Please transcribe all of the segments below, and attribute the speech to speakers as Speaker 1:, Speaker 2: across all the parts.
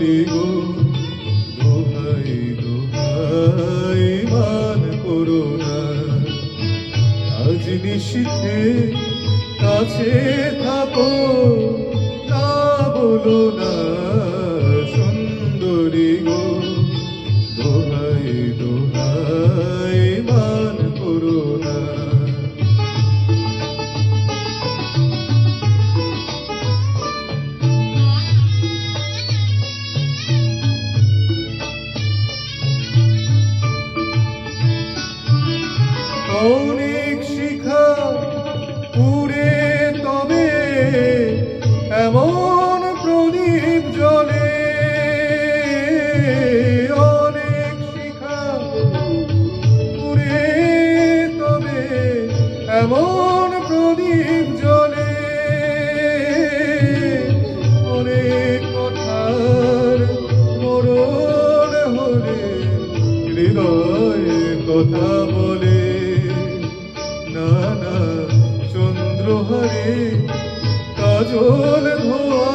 Speaker 1: সুন্দরী গো দোহাই দোহাই মান করো না আজ নিশীথে কাছে থাকো না বলো না সুন্দরী গো দোহাই দোহাই মান করো না অনেক শিখা পুরে তবে এমন প্রদীপ জ্বলে অনেক শিখা পুরে তবে এমন প্রদীপ জ্বলে অনেক কথার মরণ হলে হৃদয় কথা বলে নানা চন্দ্রহারে কাজল ধোয়া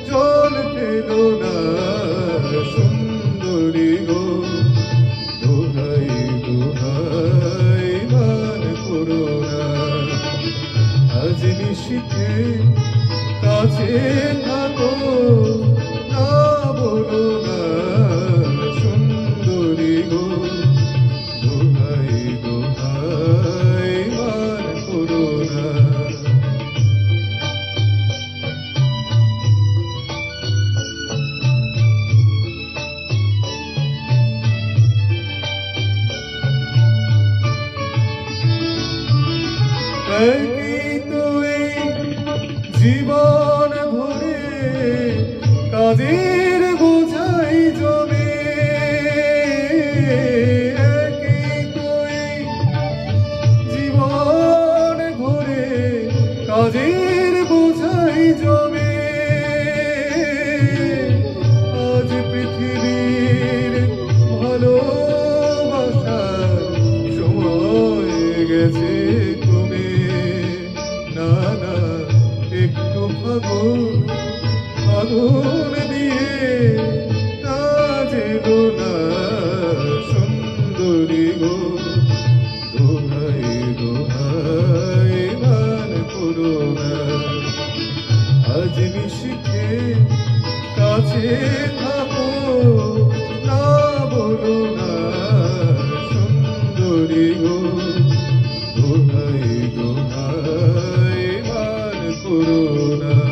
Speaker 1: জল পেল না সুন্দরী গো দোহাই দোহাই মান করো না আজ নিশীথে কাছে থাকো না বলো না সুন্দরী গো দোহাই দোহাই মান করো না একই তো এই জীবন ভরে কাজের বোঝাই জমে একই তো এই জীবন ভরে কাজের বোঝাই জমে আজ পৃথিবীর ভালোবাসার সময় গেছে নানা একটু ফাগুন ফাগুন দিয়ে কাজের না সুন্দরী গো দোহাই দোহাই মান করো না আজ নিশীথে কাছে থাকো না বলো না সুন্দরী গো দোহাই দোহাই মান করো না